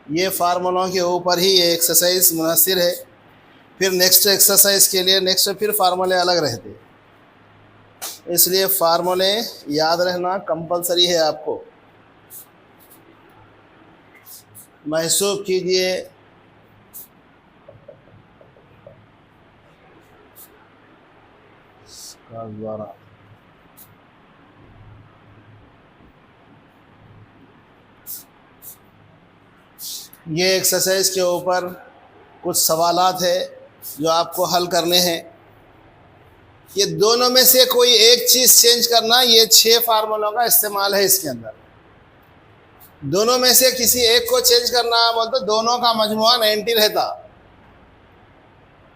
ये फार्मूलों के ऊपर ही ये एक्सरसाइज मुनहसर है। फिर नेक्स्ट एक्सरसाइज के लिए नेक्स्ट फिर फार्मूले अलग रहते हैं, इसलिए फार्मूले याद रहना कंपलसरी है आपको। महसूस कीजिए द्वारा ये एक्सरसाइज के ऊपर कुछ सवालात है जो आपको हल करने हैं। ये दोनों में से कोई एक चीज़ चेंज करना, ये 6 फार्मूलों का इस्तेमाल है इसके अंदर। दोनों में से किसी एक को चेंज करना बोलते तो दोनों का मजमुआ 90 रहता।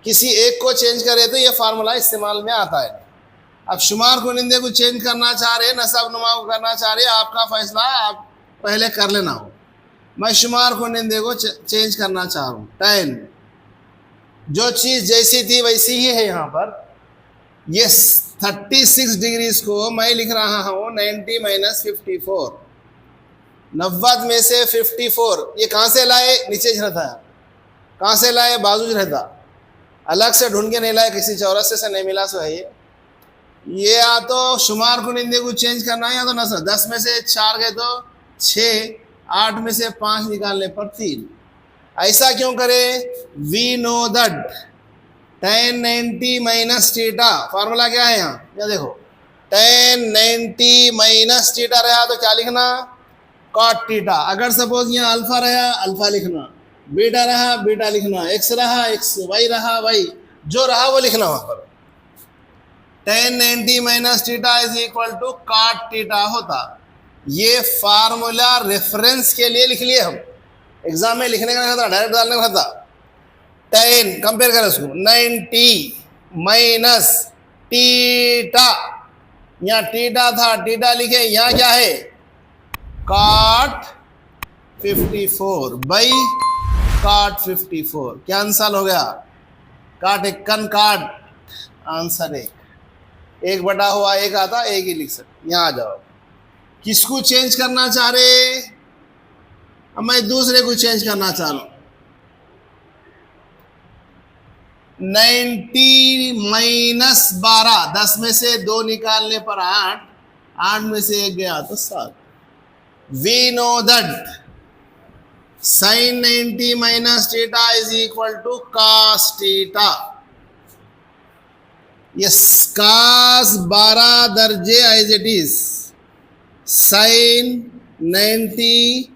किसी एक को चेंज करे तो ये फार्मूला इस्तेमाल में आता है। अब शुमार कुनिंदे को चेंज करना चाह रहे, नसब नुमा को करना चाह रहे, आपका फैसला, आप पहले कर लेना हो। मैं शुमार कुनिंदे को चेंज करना चाह रहा हूँ 10। जो चीज़ जैसी थी वैसी ही है यहाँ पर। ये 36 डिग्रीज को मैं लिख रहा हूँ 90 - 54। 90 में से 54 ये कहाँ से लाए? नीचे रहता है। कहाँ से लाए? बाजू रहता। अलग से ढूंढ के नहीं लाए, किसी चौरस्ते से नहीं मिला सो है ये। या तो शुमार कुनिंदे को चेंज करना है या तो नसर। 10 में से 4 गए तो 6, 8 में से 5 निकालने पर 3। ऐसा क्यों करें? We know that tan 90 - theta formula क्या है यहाँ? ये देखो, tan 90 - थीटा रहा तो क्या लिखना? cot theta. अगर सपोज यहाँ अल्फा रहा, अल्फा लिखना, बीटा रहा, बीटा लिखना, एक्स रहा, एक्स, वाई रहा, वाई, जो रहा वो लिखना वहाँ पर। tan 90 - theta is equal to cot theta होता। ये फार्मूला रेफरेंस के लिए लिख लिए हम, एग्जाम में लिखने का नहीं था, डायरेक्ट डालने का था। tan कंपेयर करें उसको 90 - थीटा, यहाँ थीटा था, थीटा लिखे, यहाँ क्या है? cot 54 by cot 54। कैंसल हो गया। काट एक कन काट, आंसर 1 बटा हुआ 1 आता, 1 ही लिख सकते। यहाँ आ जाओ। किसको चेंज करना चाह रहे? अब मैं दूसरे को चेंज करना चाह रहा हूँ। 90 - 12, 10 में से 2 निकालने पर 8, 8 में से 1 गया तो 7। We know that sin 90 - theta is equal to cos theta. Yes, cos 12 दर्जे as it is, sin 90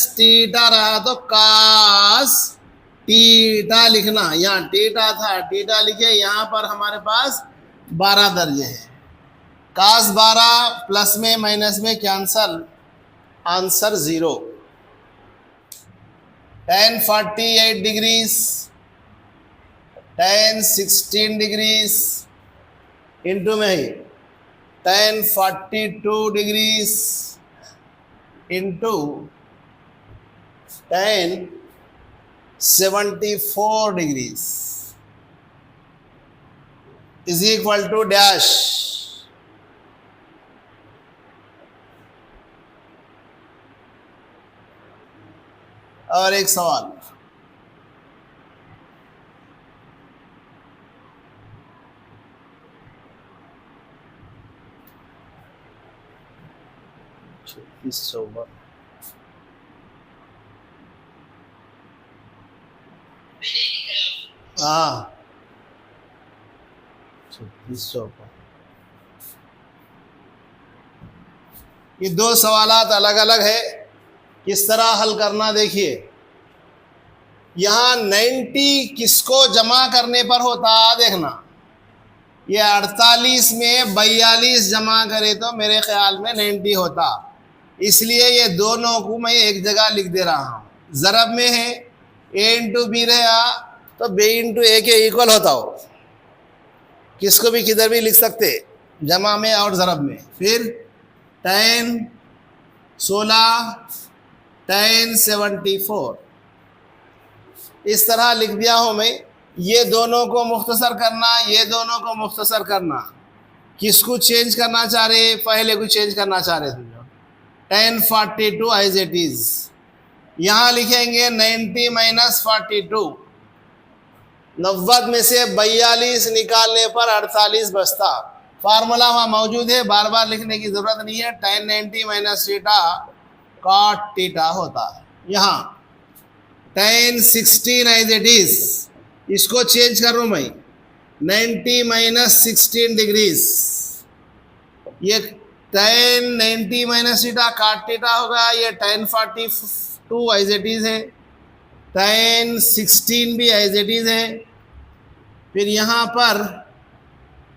- theta रहा तो cos थीटा लिखना। यहाँ थीटा था, थीटा लिखे, यहाँ पर हमारे पास 12 दर्जे है। cos 12 प्लस में माइनस में cancel, answer 0। tan 48 degrees, tan 16 degrees into में ही tan 42 degrees into tan 74 degrees is equal to dash. और एक सवाल, हाँ 3600। ये 2 सवालात अलग अलग है, किस तरह हल करना देखिए। यहाँ 90 किसको जमा करने पर होता देखना। ये 48 में 42 जमा करे तो मेरे ख्याल में 90 होता, इसलिए ये दोनों को मैं एक जगह लिख दे रहा हूँ। ज़रब में है, a इंटू बी रहा तो b इंटू ए के इक्वल होता हो। किसको भी किधर भी लिख सकते, जमा में और ज़रब में। फिर tan 16 tan 74 इस तरह लिख दिया हूँ मैं। ये दोनों को मुख्तसर करना, ये दोनों को मुख्तसर करना। किसको चेंज करना चाह रहे? पहले को चेंज करना चाह रहे थे। tan 42 एज इट इज़, यहाँ लिखेंगे 90 माइनस 42, 90 में से 42 निकालने पर 48 बचता। फार्मूला वहाँ मौजूद है, बार बार लिखने की जरूरत नहीं है। tan 90 minus theta cot theta होता है। यहाँ tan 16 एज इट इज, इसको चेंज कर रहा हूँ मैं, 90 माइनस 16 डिग्रीज, ये tan 90 minus theta cot theta होगा। ये tan 42 एज इट इज है, tan 16 भी एज इट इज है। फिर यहाँ पर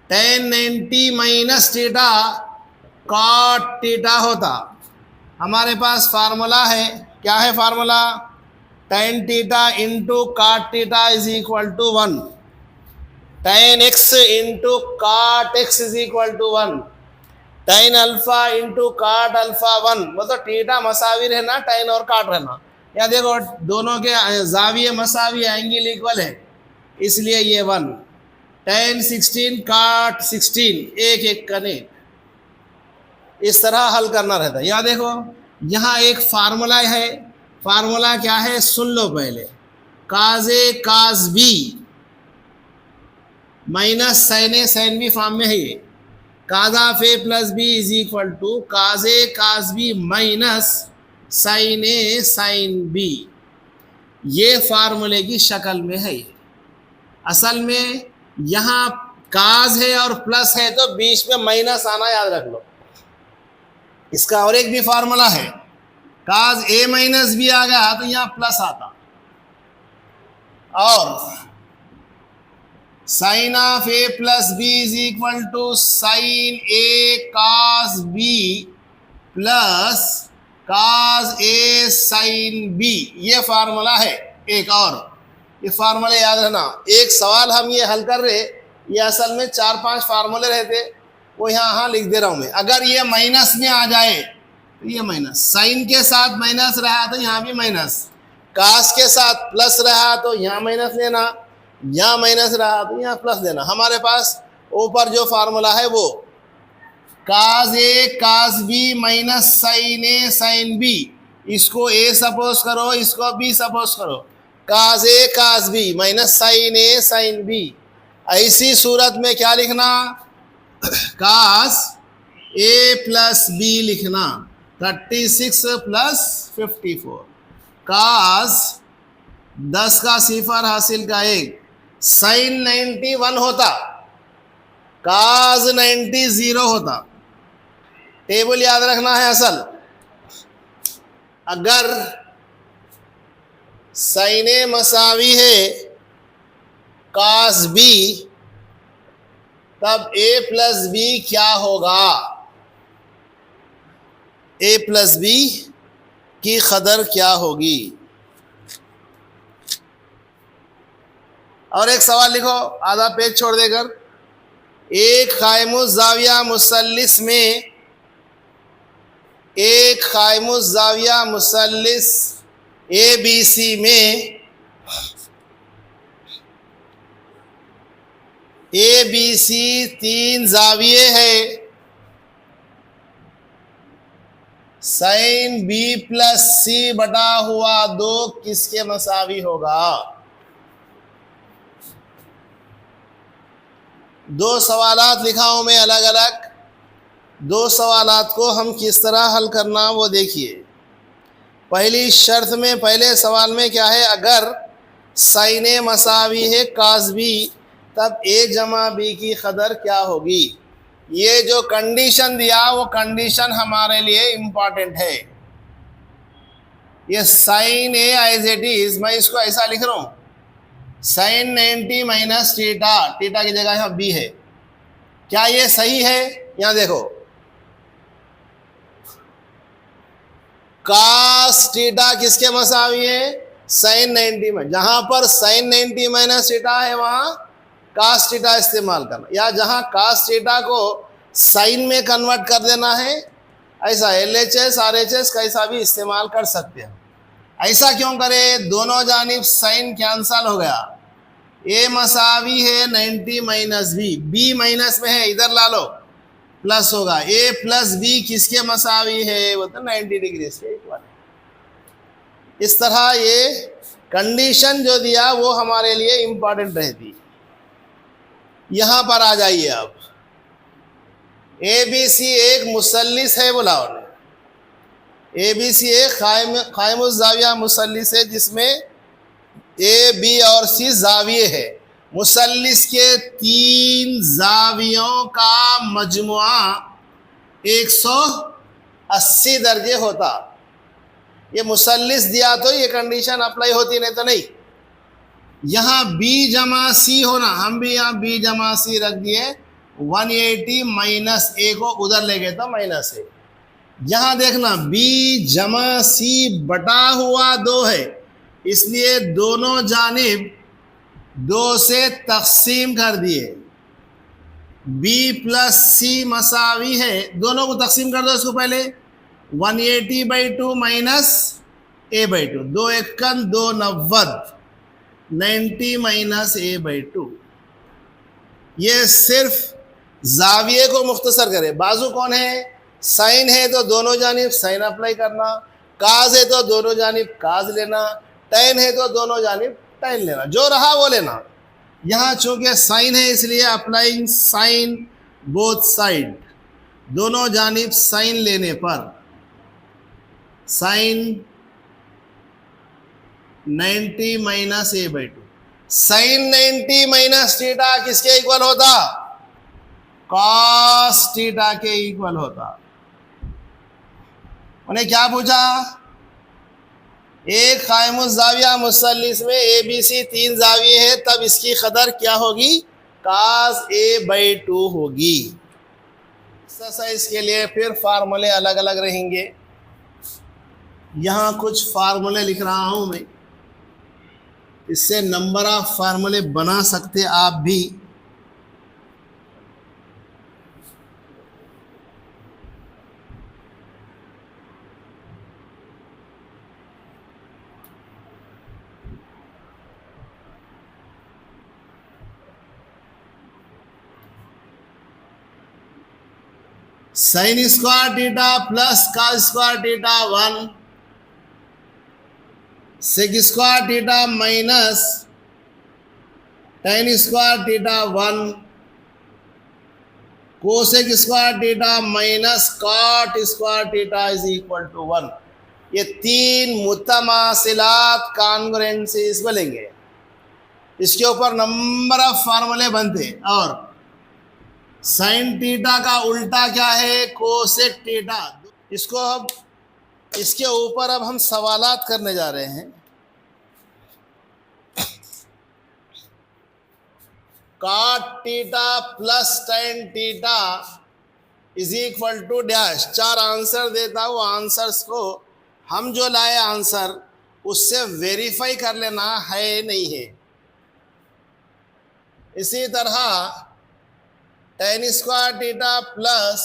tan 90 minus theta cot theta होता। हमारे पास फार्मूला है, क्या है formula? tan theta into cot theta is equal to 1, tan x into cot x is equal to 1, tan alpha into cot alpha 1। मतलब थीटा मसावी रहना, tan और cot रहना। या देखो दोनों के जाविये मसावी, एंगल इक्वल है, इसलिए ये 1। tan 16 cot 16 एक एक कनेक्ट, इस तरह हल करना रहता है। यहाँ देखो, यहाँ एक फार्मूला है। फार्मूला क्या है सुन लो पहले। cos A cos B minus sin A sin B form में है ये। cos of A plus B is equal to cos A cos B minus sin A sin B। ये फार्मूले की शक्ल में है। असल में यहाँ काज है और प्लस है तो बीच में माइनस आना याद रख लो। इसका और एक भी फार्मूला है, काज ए माइनस बी आ गया तो यहाँ प्लस आता, और sine of A plus B is equal to sine A cos B plus cos A sine B. ये फार्मूला है एक। और ये फार्मूले याद रखना। एक सवाल हम ये हल कर रहे, ये असल में 4-5 फार्मूले रहते, वो यहाँ लिख दे रहा हूँ मैं। अगर ये माइनस में आ जाए तो ये माइनस, साइन के साथ माइनस रहा तो यहाँ भी माइनस, कास के साथ प्लस रहा तो यहाँ माइनस लेना, यहाँ माइनस रहा तो यहाँ प्लस देना। हमारे पास ऊपर जो फार्मूला है वो काज ए काज बी माइनस साइन ए साइन बी, इसको ए सपोज करो, इसको बी सपोज करो, काज ए काज बी माइनस साइन ए साइन बी। ऐसी सूरत में क्या लिखना? काज ए प्लस बी लिखना, 36 प्लस 54, काज 10 का सिफर हासिल का 1, साइन 91 होता, काज 90 0 होता। टेबल याद रखना है। असल अगर साइन ए मसावी है कास बी, तब ए प्लस बी क्या होगा? ए प्लस बी की कदर क्या होगी? और एक सवाल लिखो, आधा पेज छोड़ देकर। एक कायमुज़ ज़ाविया मुसल्लिस में, एक कायमुज़ ज़ाविया मुसल्लिस ए बी सी में ए बी सी 3 जाविये है, साइन बी प्लस सी बटा हुआ 2 किसके मसावी होगा? दो सवालात लिखा हूं मैं अलग अलग। दो सवालात को हम किस तरह हल करना वो देखिए। पहली शर्त में, पहले सवाल में क्या है? अगर साइन ए मसावी है कास बी, तब ए जमा बी की कदर क्या होगी? ये जो कंडीशन दिया वो कंडीशन हमारे लिए इम्पॉर्टेंट है। ये sine A as it is, मैं इसको ऐसा लिख रहा हूँ, साइन 90 माइनस थीटा, थीटा की जगह यहाँ बी है। क्या ये सही है? यहाँ देखो, कास थीटा किसके मसावी है? साइन 90 में। जहां पर साइन 90 माइनस थीटा है वहां कास थीटा इस्तेमाल करना, या जहां कास थीटा को साइन में कन्वर्ट कर देना है, ऐसा LHS RHS कैसा भी इस्तेमाल कर सकते हैं। ऐसा क्यों करें? दोनों जानिब साइन कैंसल हो गया। ए मसावी है 90 माइनस बी, बी माइनस में है, इधर ला लो, प्लस होगा। ए प्लस बी किसके मसावी है? वो तो 90 डिग्री से इक्वल है। इस तरह ये कंडीशन जो दिया वो हमारे लिए इंपॉर्टेंट रहती। यहां पर आ जाइए अब, ए बी सी एक मुसल्लिस है बोला उन्होंने। ए बी सी एक कायमुज़ ज़ाविया मुसल्लिस है जिसमें ए बी और सी जाविये है। मुसल्लिस के 3 जावियों का मजमुआ 180 दर्जे होता। ये मुसल्लिस दिया तो ये कंडीशन अप्लाई होती, नहीं तो नहीं। यहाँ बी जमा सी होना, हम भी यहाँ बी जमा सी रख दिए। 180 माइनस ए को उधर ले गए तो माइनस ए। यहाँ देखना बी जमा सी बटा हुआ 2 है, इसलिए दोनों जानिब 2 से तकसीम कर दिए। बी प्लस सी मसावी है, दोनों को तकसीम कर दो इसको पहले। 180/2 माइनस a/2, 2 एकन 2 90, 90 माइनस a/2। ये सिर्फ जाविये को मुख्तसर करे। बाजू कौन है? साइन है तो दोनों जानिब साइन अप्लाई करना, काज है तो दोनों जानिब काज लेना, टैन है तो दोनों जानिब टैन लेना, जो रहा वो लेना। यहाँ चूंकि साइन है इसलिए अप्लाइंग साइन बोथ साइड, दोनों जानिब साइन लेने पर sine 90 minus a/2। Sine 90 minus theta किसके इक्वल होता? कॉस थीटा के इक्वल होता। उन्हें क्या पूछा? एक कायमुज़ ज़ाविया मुसल्लिस में ए बी सी 3 ज़ाविये है, तब इसकी कदर क्या होगी? कास a/2 होगी। एक्सरसाइज के लिए फिर फार्मूले अलग अलग रहेंगे। यहाँ कुछ फार्मूले लिख रहा हूँ मैं, इससे नंबर ऑफ फार्मूले बना सकते आप भी। Sine square theta plus cos square theta 1, sec square theta minus tan square theta 1, cosec square theta minus cot square theta is equal to 1। ये 3 मुतमासिलात कॉन्ग्रुएंसीज बोलेंगे। इसके ऊपर नंबर ऑफ फार्मूले बनते। और साइन थीटा का उल्टा क्या है? Cosec theta. इसको अब इसके ऊपर अब हम सवालात करने जा रहे हैं। Cot theta plus tan theta is equal to dash. 4 answer देता हूँ, आंसर्स को हम जो लाए आंसर उससे वेरीफाई कर लेना है नहीं है। इसी तरह tan square theta plus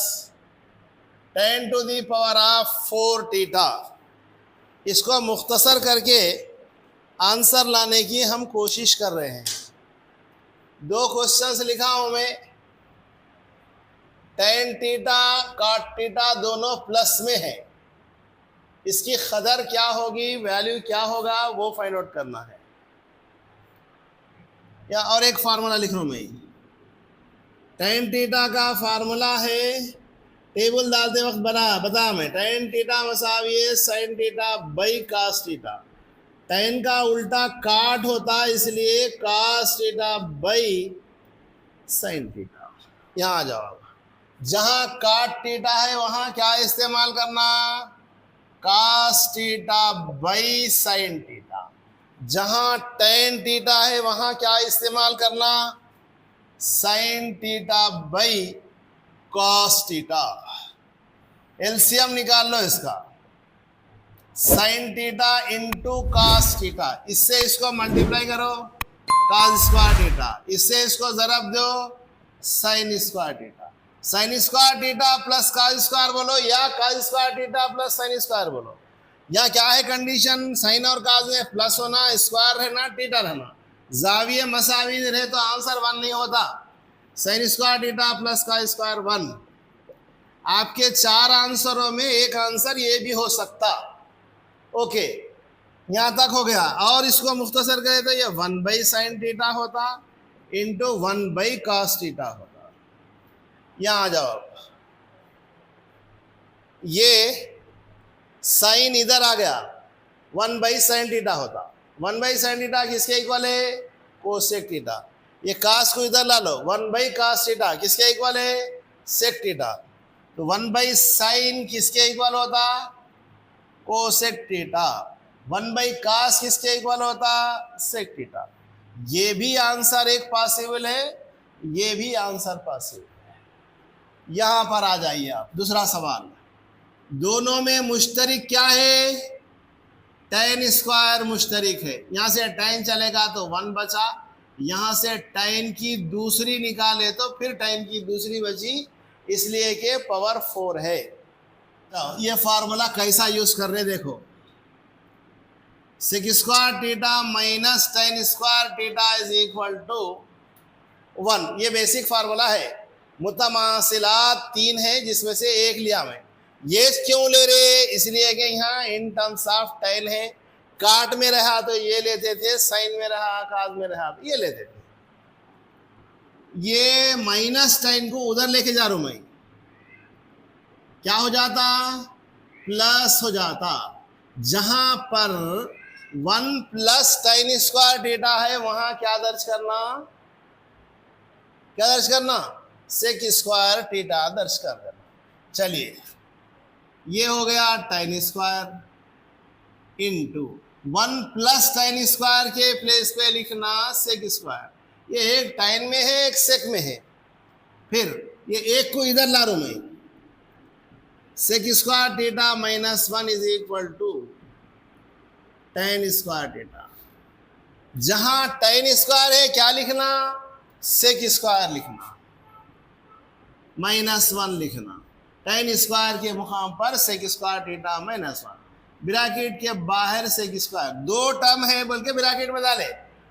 10 to the power of 4 theta, इसको मुख्तसर करके आंसर लाने की हम कोशिश कर रहे हैं। 2 क्वेश्चंस लिखा हूं मैं। टेन थीटा कॉट थीटा दोनों प्लस में है, इसकी कदर क्या होगी, वैल्यू क्या होगा, वो फाइंड आउट करना है। या और एक फार्मूला लिख रहा हूं मैं। टेन थीटा का फार्मूला है, टेबल डालते वक्त बता मैं, टेन थीटा मसावी है sine theta by cos theta. Tan का उल्टा काट होता है, इसलिए cos theta by sine theta. यहाँ आ जाओ, जहाँ काट थीटा है वहाँ क्या इस्तेमाल करना? Cos theta by sine theta. जहाँ टेन थीटा है वहाँ क्या इस्तेमाल करना? Sine theta by cos theta. LCM निकाल लो इसका, sine theta into cos theta. इससे इसको मल्टीप्लाई करो कॉस स्क्वायर थीटा, इससे इसको जरब दो sign square theta. Sine square theta plus cos square बोलो या cos square theta plus sine square बोलो। यहाँ क्या है कंडीशन? साइन और कॉस में प्लस होना, स्क्वायर रहना, थीटा रहना। जाविये मसावी रहे तो आंसर 1 नहीं होता। Sign square theta plus cos square 1। आपके 4 आंसरों में एक आंसर ये भी हो सकता। ओके, यहां तक हो गया। और इसको मुख्तसर करें तो ये 1/sin थीटा होता इंटू 1/cos थीटा होता। यहां आ जाओ, ये साइन इधर आ गया, 1/sin थीटा होता। 1/sin थीटा किसके इक्वल है? Cosec theta. ये कास को इधर ला लो, 1/cos थीटा किसके इक्वल है? Sec theta. तो 1/sin किसके इक्वल होता? Cosec theta. 1/cos किसके इक्वल होता? Sec theta. ये भी आंसर एक पॉसिबल है, ये भी आंसर पॉसिबल है। यहां पर आ जाइए आप, दूसरा सवाल। दोनों में मुश्तरिक क्या है? tan स्क्वायर मुश्तरिक है। यहां से tan चलेगा तो 1 बचा, यहां से tan की दूसरी निकाले तो फिर tan की दूसरी बची, इसलिए कि पावर 4 है। तो ये फार्मूला कैसा यूज कर रहे देखो, sec square theta minus tan square theta is equal to 1। ये बेसिक फार्मूला है। मुतमासिलात 3 है जिसमें से एक लिया मैं। ये क्यों ले रहे? इसलिए कि यहाँ इन टर्म्स ऑफ tan है, काट में रहा तो ये लेते थे, साइन में रहा काट में रहा तो ये लेते थे। ये माइनस tan को उधर लेके जा रहा हूं मैं, क्या हो जाता? प्लस हो जाता। जहां पर 1 + tan स्क्वायर थीटा है वहां क्या दर्ज करना? क्या दर्ज करना? सेक स्क्वायर थीटा दर्ज कर देना। चलिए, ये हो गया tan square into 1 + tan square के प्लेस पे लिखना सेक स्क्वायर। ये एक tan में है, एक सेक में है। फिर ये एक को इधर ला रहा मैं, sec square theta minus 1 is equal to tan square theta. जहां tan स्क्वायर है क्या लिखना? सेक स्क्वायर लिखना, -1 लिखना। tan स्क्वायर के मुकाम पर सेक स्क्वायर थीटा -1, ब्रैकेट के बाहर सेक स्क्वायर। 2 टर्म है बोल के ब्रैकेट में डाले,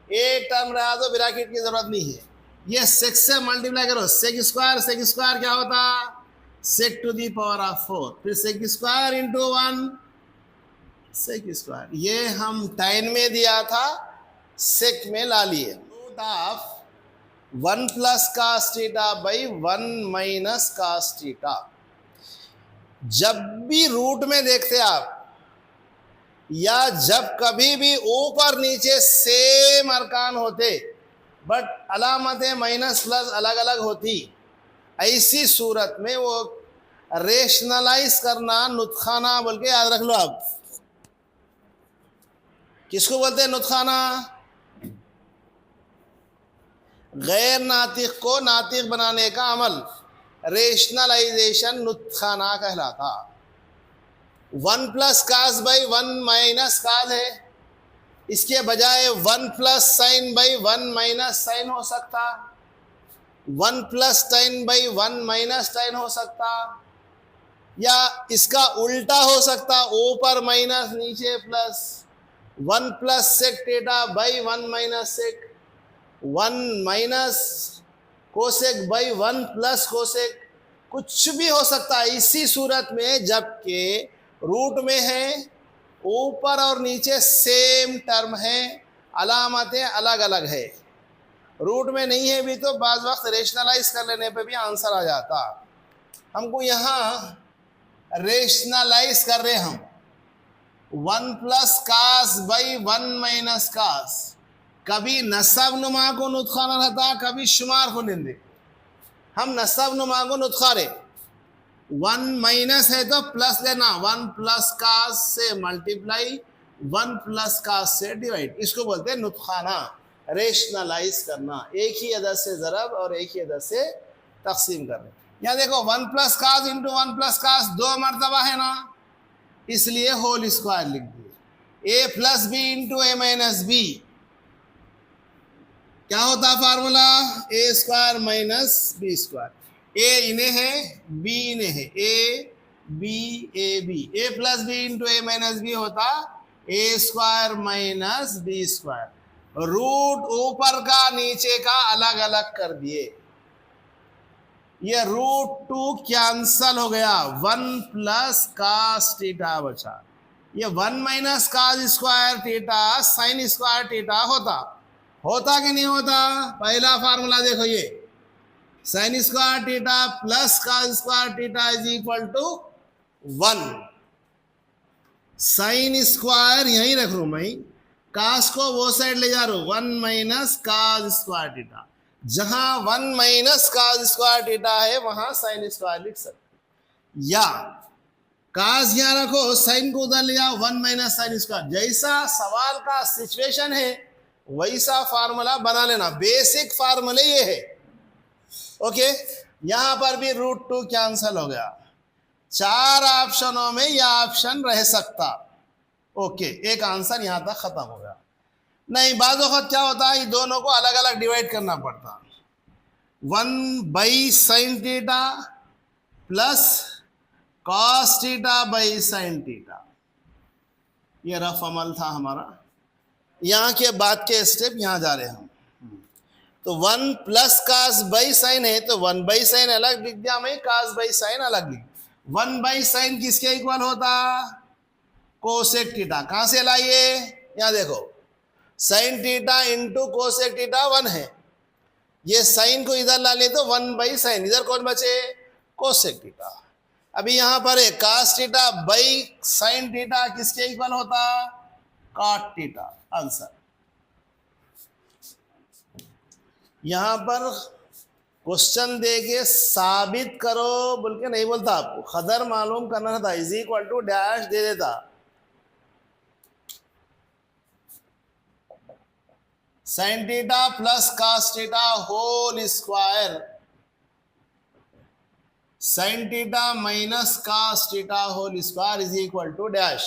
एक टर्म रहा तो ब्रैकेट की जरूरत नहीं है। ये सेक से मल्टीप्लाई करो, सेक स्क्वायर क्या होता? Sec to the power of 4, फिर sec square into 1 sec square. ये हम tan में दिया था, सेक में ला लिए। Root of 1 + cos theta by 1 - cos theta. जब भी रूट में देखते आप, या जब कभी भी ऊपर नीचे सेम अरकान होते बट अलामतें माइनस प्लस अलग अलग होती, ऐसी सूरत में वो रेशनलाइज करना नुत्खाना बोल के याद रख लो आप। किसको बोलते हैं नुत्खाना? गैर नातिक को नातिक बनाने का अमल, रेशनलाइजेशन नुत्खाना कहलाता। 1 + cos बाई 1 - cos है, इसके बजाय 1 + sin बाई 1 - sin हो सकता, 1 + tan बाई 1 - tan हो सकता, या इसका उल्टा हो सकता, ऊपर माइनस नीचे plus. 1 + sec theta by 1 - sec, 1 - cosec by 1 + cosec, कुछ भी हो सकता है। इसी सूरत में जबकि रूट में है, ऊपर और नीचे सेम टर्म है, अलामतें अलग अलग है। रूट में नहीं है भी तो बाज़ वक्त रेशनलाइज कर लेने पे भी आंसर आ जाता। हमको यहाँ रेशनलाइज कर रहे हम, 1 + cos बाई 1 - cos। कभी नसब नुमा को नुत्खाना रहता, कभी शुमार को निंदे। हम नसब नुमा को नुत्खारे, 1 माइनस है तो प्लस लेना, 1 + cos से मल्टीप्लाई, 1 + cos से डिवाइड। इसको बोलते हैं नुत्खाना, रेशनलाइज करना, एक ही अदद से ज़रब और एक ही अदद से तकसीम करना। यहाँ देखो 1 + cos इंटू 1 + cos 2 मरतबा है ना, इसलिए होल स्क्वायर लिख दिए। a + b into a - b क्या होता फार्मूला? a² - b²। a इन्हें है, b इन्हें है, a b a b। a + b into a - b होता a² - b²। रूट ऊपर का नीचे का अलग अलग कर दिए, ये √2 कैंसल हो गया, 1 + cos थीटा बचा। ये 1 minus cos square theta sine square theta होता कि नहीं होता? पहला फार्मूला देखो, ये sine square theta plus cos square theta is equal to 1। Sine square यहीं रख लू मैं, कास को वो साइड ले जा रहा हूं, 1 माइनस काज स्क्वायर थीटा। जहां 1 माइनस काज स्क्वायर थीटा है वहां साइन स्क्वायर लिख सकते, या काज यहां रखो, साइन को उधर ले जाओ, 1 माइनस साइन स्क्वायर। जैसा सवाल का सिचुएशन है वैसा फार्मूला बना लेना, बेसिक फार्मूले ये है। ओके, यहां पर भी √2 कैंसिल हो गया। 4 ऑप्शनों में यह ऑप्शन रह सकता। ओके, एक आंसर यहां तक खत्म हो गया। नहीं, बाज़ वक़्त क्या होता है, ये दोनों को अलग अलग डिवाइड करना पड़ता। 1 by sine theta plus cos theta by sine theta, ये रफ अमल था हमारा। यहाँ के बाद के स्टेप यहाँ जा रहे हैं हम। तो 1 प्लस कास बाई साइन है, तो 1 बाई साइन अलग लिख दिया मैं, कास बाई साइन अलग लिख। 1 बाई साइन किसके इक्वल होता? Cosec theta. कहाँ से लाइए? यहाँ देखो, sign theta into cosec theta 1 है। ये साइन को इधर ला ले तो 1 बाई साइन, इधर कौन बचे? Cosec theta. अभी यहां पर है cos theta by sine theta किसके इक्वल होता? Cot theta. आंसर यहां पर क्वेश्चन देके साबित करो बोल के नहीं बोलता, आपको खदर मालूम करना था, इज इक्वल टू डैश दे देता। Sine theta plus cos theta whole square, sine theta minus cos theta whole square is equal to dash.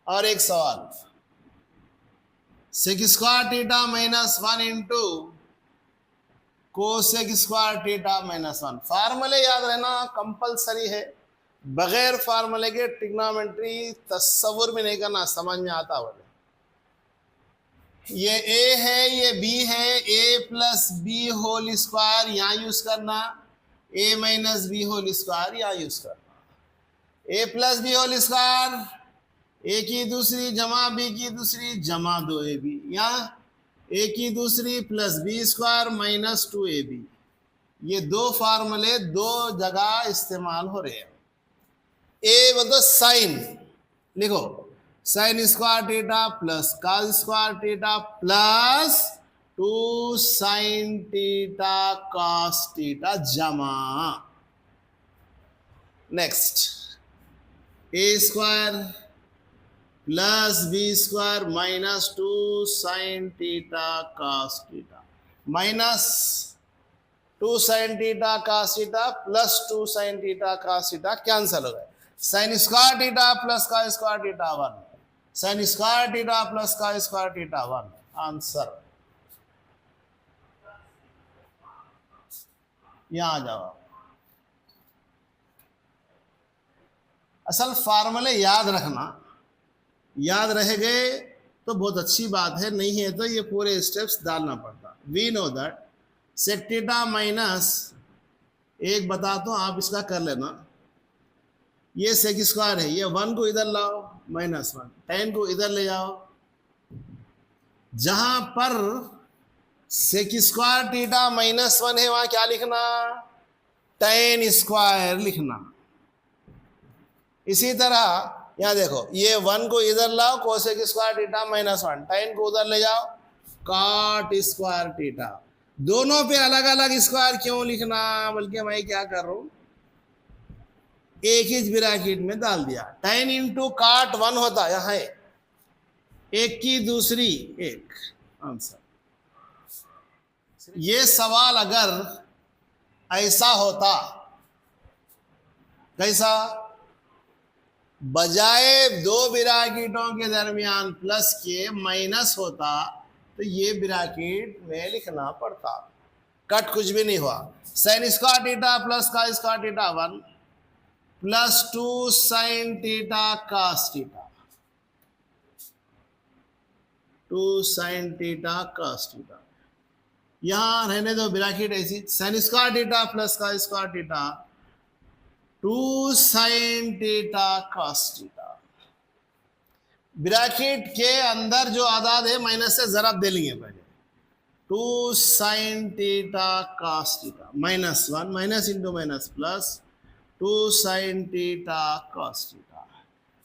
और एक सवाल, sec square theta minus 1 into cosec square theta minus 1। फार्मूले याद रहना compulsory है, बगैर फार्मूले के ट्रिग्नोमेट्री तस्वुर भी नहीं करना, समझ में आता बोले। ये a है, ये b है, a plus B whole square यहाँ यूज करना, a minus B whole square यहाँ यूज करना। a plus B whole square, a की दूसरी जमा b की दूसरी जमा 2ab, यहाँ a की दूसरी plus b square minus 2ab। ये दो फार्मूले दो जगह इस्तेमाल हो रहे हैं। a मतलब साइन, लिखो sine square theta plus cos square theta plus 2 sine theta cos theta जमा, next a square plus b square minus 2 sine theta cos theta minus 2 sine theta cos theta plus 2 sine theta cos theta cancel हो गए। Sine square theta plus cos square theta 1, sine square theta plus cos square theta 1। Answer यहां आ जाओ। असल फार्मूले याद रखना, याद रह गए तो बहुत अच्छी बात है, नहीं है तो ये पूरे स्टेप्स डालना पड़ता। We know that sec theta minus, एक बताता हूं आप इसका कर लेना, ये सेक स्क्वायर है, ये 1 को इधर लाओ माइनस 1, tan को इधर ले जाओ। जहां पर सेक स्क्वायर थीटा माइनस 1 है वहां क्या लिखना? tan स्क्वायर लिखना। इसी तरह यहां देखो, ये 1 को इधर लाओ cosec square theta minus 1, tan को उधर ले जाओ कॉट स्क्वायर थीटा। दोनों पे अलग अलग स्क्वायर क्यों लिखना? बल्कि मैं क्या कर रहा हूं, एक ही ब्रैकेट में डाल दिया। tan इंटू काट 1 होता, यहां है एक की दूसरी एक। आंसर ये सवाल अगर ऐसा होता, कैसा, बजाय दो ब्रैकेटों के दरमियान प्लस के माइनस होता तो ये ब्रैकेट में लिखना पड़ता, कट कुछ भी नहीं हुआ। Sign square theta plus cos square theta 1 plus 2 sine theta cos theta, 2 sine theta cos theta. यहां रहने दो ब्रैकेट ऐसी, sign square theta plus cos square theta 2 sin theta cos theta. Bracket के अंदर जो आदाद है माइनस से ज़रब दे लेंगे पहले। 2 sin theta cos theta minus 1 minus into minus plus 2 sin theta cos theta.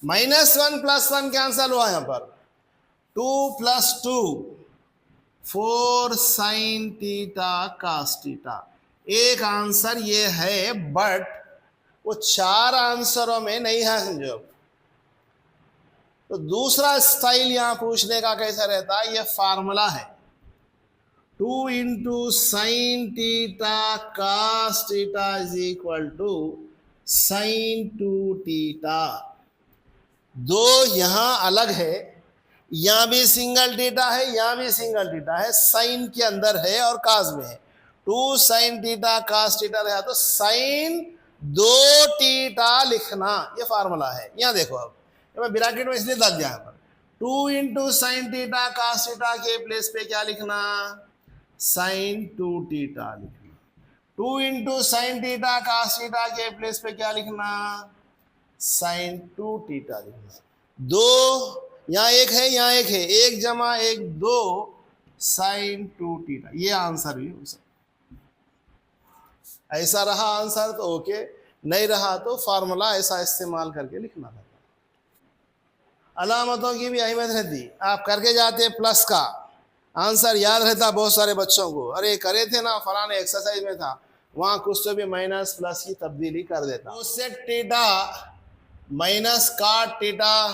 -1 + 1 cancel हुआ यहाँ पर। 2 + 2 4 sin थीटा cos थीटा। एक आंसर ये है, बट वो 4 आंसरों में नहीं है समझो। तो दूसरा स्टाइल यहां पूछने का कैसा रहता है, ये फार्मूला है 2 × sin theta cos theta = sin 2 theta. दो यहां अलग है, यहां भी सिंगल थीटा है, यहां भी सिंगल थीटा है, साइन के अंदर है और कास में है। 2 sin थीटा cos थीटा रहा तो साइन 2 थीटा लिखना, ये फार्मूला है। यहां देखो, अब मैं ब्रैकेट में इसलिए डाल दिया है 2 × sin थीटा cos थीटा के प्लेस पे क्या लिखना, sin 2 थीटा लिखना। 2 × sin थीटा cos थीटा के प्लेस पे क्या लिखना, sin 2 थीटा लिखना। दो यहाँ एक है, यहाँ एक है, 1 + 1 2 sin 2 थीटा। ये आंसर भी हो सकता। ऐसा रहा आंसर तो ओके, नहीं रहा तो फार्मूला ऐसा इस्तेमाल करके लिखना था। अलामतों की भी अहमियत रहती। आप करके जाते प्लस का आंसर याद रहता बहुत सारे बच्चों को, अरे करे थे ना फलाने एक्सरसाइज में था, वहां कुछ तो भी माइनस प्लस की तब्दीली कर देता। Cosec theta minus cot theta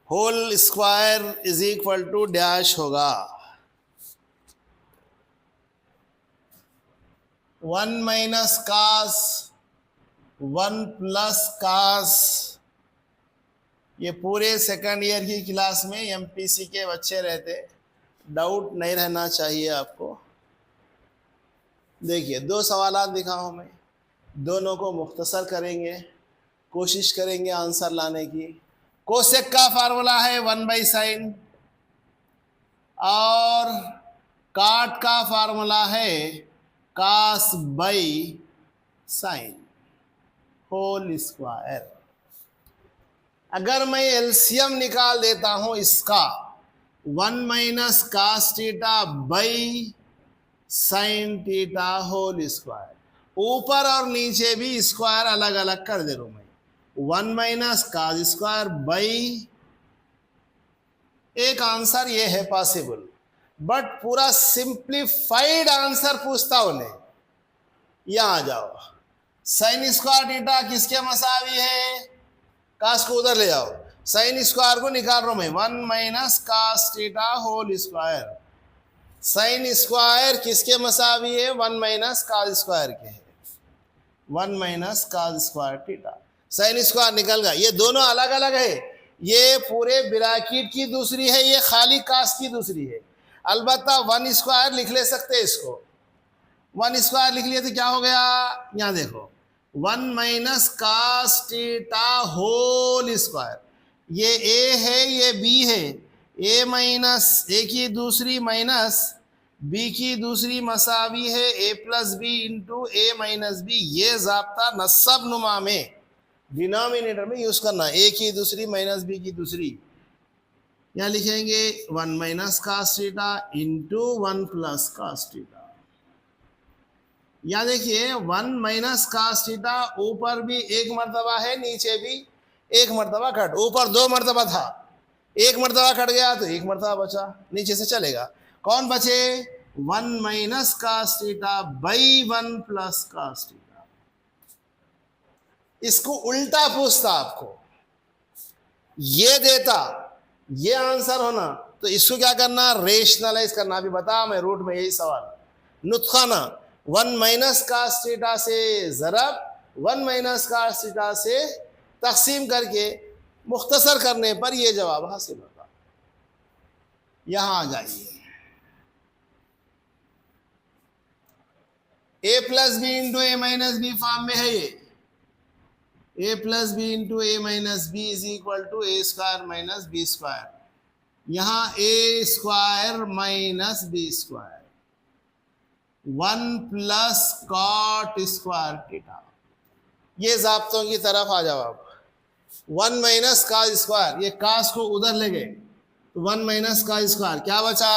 whole square = dash होगा 1 - cos 1 + cos। ये पूरे सेकंड ईयर की क्लास में एमपीसी के बच्चे रहते, डाउट नहीं रहना चाहिए आपको। देखिए 2 सवालात दिखाऊं मैं, दोनों को मुख्तसर करेंगे, कोशिश करेंगे आंसर लाने की। कोसेक का फार्मूला है 1/sin और काट का फार्मूला है cos/sin होल स्क्वायर। अगर मैं एलसीएम निकाल देता हूं इसका 1 - cos θ/sin theta whole square, ऊपर और नीचे भी स्क्वायर अलग अलग कर दे रहा हूं मैं। 1 - cos स्क्वायर बाई, एक आंसर ये है पॉसिबल, बट पूरा सिंप्लीफाइड आंसर पूछता उन्हें। यहां आ जाओ, साइन स्क्वायर थीटा किसके मसावी है, कास को उधर ले जाओ, साइन स्क्वायर को निकाल रहा हूं मैं 1 - cos थीटा होल स्क्वायर। साइन स्क्वायर किसके मसावी है, 1 - cos स्क्वायर के है, 1 - cos square theta. Sine square निकल गया, ये दोनों अलग अलग है, ये पूरे ब्रैकेट की दूसरी है, ये खाली कास की दूसरी है। अलबत्ता 1 स्क्वायर लिख ले सकते हैं, इसको 1 स्क्वायर लिख लिए तो क्या हो गया, यहां देखो 1 - cos थीटा होल स्क्वायर। ये ए है, ये बी है, ए की दूसरी माइनस बी की दूसरी मसावी है a + b × a - b। ये ज़ाब्ता नस्ब नुमा में डिनोमिनेटर में यूज करना, a की दूसरी माइनस b की दूसरी। यहाँ लिखेंगे 1 - cos थीटा × 1 + cos थीटा। यहाँ देखिए 1 - cos थीटा ऊपर भी एक मर्तबा है, नीचे भी एक मर्तबा कट, ऊपर 2 मर्तबा था, एक मर्तबा कट गया तो एक मर्तबा बचा, नीचे से चलेगा। कौन बचे, 1 - cos theta by 1 + cos theta. इसको उल्टा पूछता आपको, ये देता, ये आंसर होना, तो इसको क्या करना, रेशनलाइज करना। अभी बता मैं रूट में यही सवाल, नुत्खाना 1 - cos थीटा से ज़रब 1 - cos थीटा से तकसीम करके मुख्तसर करने पर यह जवाब हासिल होता। यहां आ जाइए, a + b × a - b form में है ये, a + b × a - b = a² - b²। यहाँ a² - b², 1 + cot² थीटा। ये ज़ाब्तों की तरफ आ जाओ अब। 1 माइनस का स्क्वायर, ये कास को उधर ले गए तो 1 माइनस का स्क्वायर क्या बचा,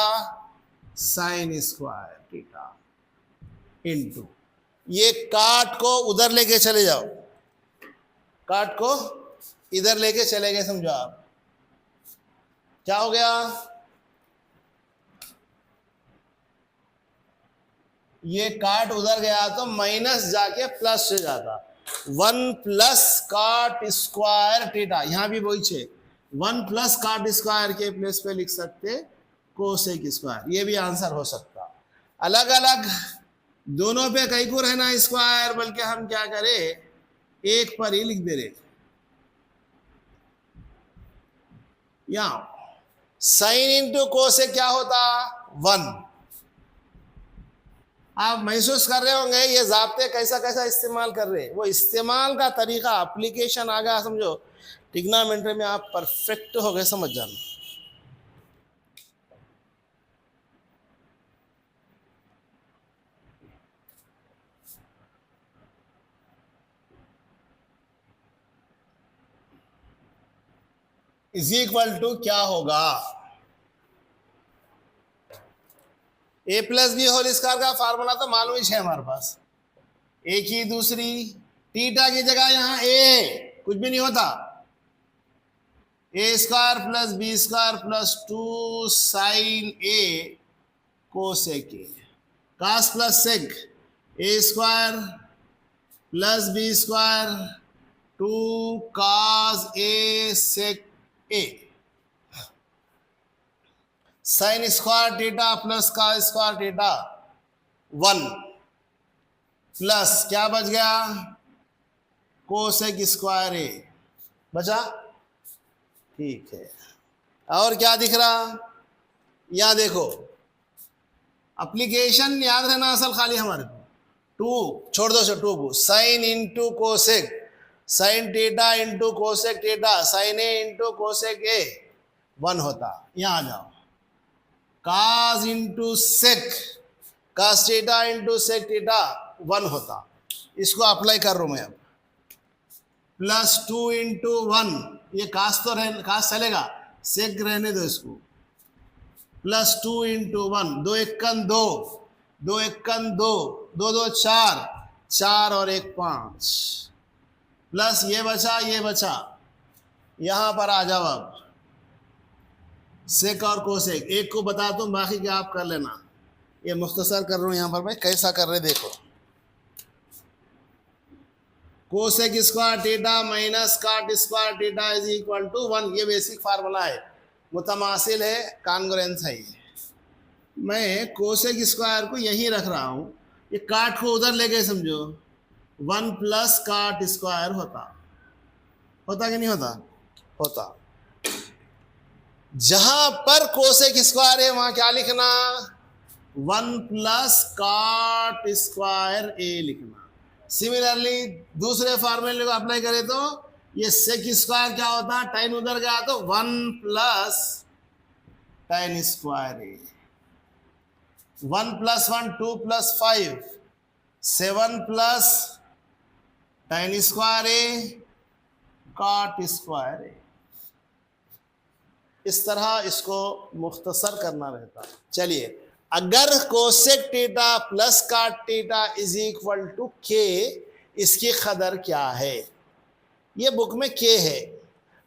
साइन स्क्वायर थीटा इनटू, ये काट को उधर लेके चले जाओ, काट को इधर लेके चले गए, समझो आप क्या हो गया, ये काट उधर गया तो माइनस जाके प्लस से जाता, 1 प्लस काट स्क्वायर थीटा, यहां भी वही छे 1 प्लस काट स्क्वायर के प्लेस पे लिख सकते कोसेक स्क्वायर, ये भी आंसर हो सकता। अलग अलग दोनों पे कई को रहना स्क्वायर, बल्कि हम क्या करें एक पर ही लिख दे रहे, यहां साइन इंटू कोसेक क्या होता 1। आप महसूस कर रहे होंगे ये ज़ाब्ते कैसा कैसा इस्तेमाल कर रहे हैं, वो इस्तेमाल का तरीका एप्लीकेशन आ गया, समझो ट्रिग्नोमेट्री में आप परफेक्ट हो गए, समझ जाना। इज इक्वल टू क्या होगा, ए प्लस बी होल स्क्वायर का फार्मूला तो मालूम ही है हमारे पास, ए की दूसरी थीटा की जगह यहां ए कुछ भी नहीं होता, a square plus b square plus 2 sine a cosec a, cos plus sec a square plus b square 2 cos a sec a, sine square theta plus cos square theta 1 plus क्या बच गया कोसेक स्क्वायर ए बचा, ठीक है। और क्या दिख रहा, यहां देखो एप्लीकेशन याद रहना असल खाली हमारे को, 2 छोड़ दो 2 को, sine into cosec, sine theta into cosec theta, sine a into cosec a 1 होता, यहां आ जाओ cos into sec, cos theta into sec theta 1 होता, इसको अप्लाई कर रहा हूं मैं अब, प्लस 2 इंटू 1, ये कास तो कास चलेगा, सेक रहने दो इसको, प्लस 2 इंटू 1, 2 एकन 2, 2 एकन 2, 2 2 4, 4 और 1 5, प्लस ये बचा, यहां पर आ जाओ अब, सेक और कोसेक एक को बता दूं, बाकी क्या आप कर लेना, ये मुख्तसर कर रहा हूं यहां पर मैं, कैसा कर रहे देखो, cosec square theta minus cot square theta is equal to 1, ये बेसिक फार्मूला है, मुतमासिल है, कांग्रुएंस है, मैं कोसेक स्क्वायर को यहीं रख रहा हूं, ये काट को उधर ले गए समझो, 1 प्लस काट स्क्वायर होता कि नहीं होता, जहां पर कोसेक स्क्वायर है वहां क्या लिखना 1 प्लस काट स्क्वायर ए लिखना। सिमिलरली दूसरे फार्मूले को अप्लाई करें तो ये सेक स्क्वायर क्या होता, tan उधर गया तो 1 plus tan square a, 1 plus 1 2 plus 5 7 plus tan square a cot square ए, इस तरह इसको मुख्तसर करना रहता। चलिए, अगर cosec theta plus cot theta is equal to के, इसकी कदर क्या है, ये बुक में के है,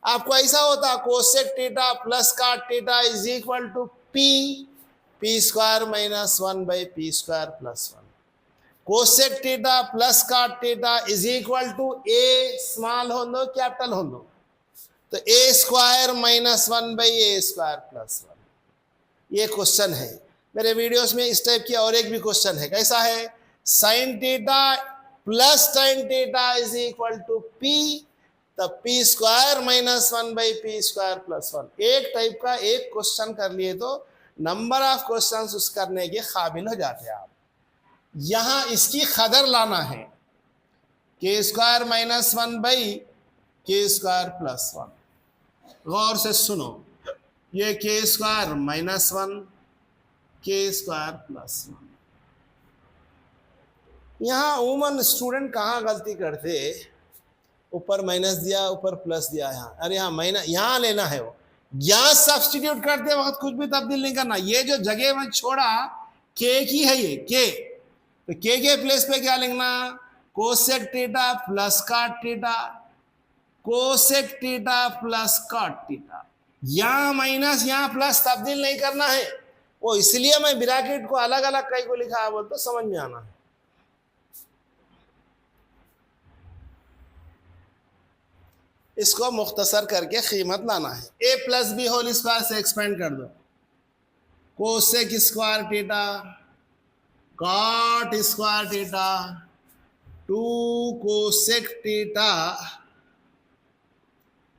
आपको ऐसा होता cosec theta plus cot theta is equal to p square minus 1 by p square plus 1, cosec theta plus cot theta is equal to a small हो दो कैपिटल हो दो, तो a square minus 1 by a square plus 1, ये question है मेरे videos में। इस टाइप की और एक भी क्वेश्चन है, कैसा है, sine theta plus tan theta is equal to p, तब p square minus 1 by p square plus 1, एक टाइप का एक क्वेश्चन कर लिए तो नंबर ऑफ क्वेश्चन उस करने के काबिल हो जाते हैं आप। यहां इसकी कदर लाना है, के स्क्वायर माइनस 1 बाई के स्क्वायर प्लस 1, गौर से सुनो, ये के स्क्वायर माइनस 1 के स्क्वायर प्लस 1, यहाँ उमूमन स्टूडेंट कहाँ गलती करते, ऊपर माइनस दिया, ऊपर प्लस दिया, यहाँ अरे यहाँ माइनस, यहाँ लेना है वो। यहाँ सब्स्टिट्यूट करते वक्त कुछ भी तब्दील नहीं करना। ये जो जगह में छोड़ा के की है, ये के, तो के प्लेस पे क्या लिखना, cosec theta plus cot theta, cosec theta plus cot theta. यहाँ माइनस यहाँ प्लस तब्दील नहीं करना है वो, इसलिए मैं ब्रैकेट को अलग अलग कई को लिखा है, बोल तो समझ में आना है। इसको मुख्तसर करके कीमत लाना है। A plus B whole square से एक्सपेंड कर दो, cosec square theta cot square theta 2 cosec theta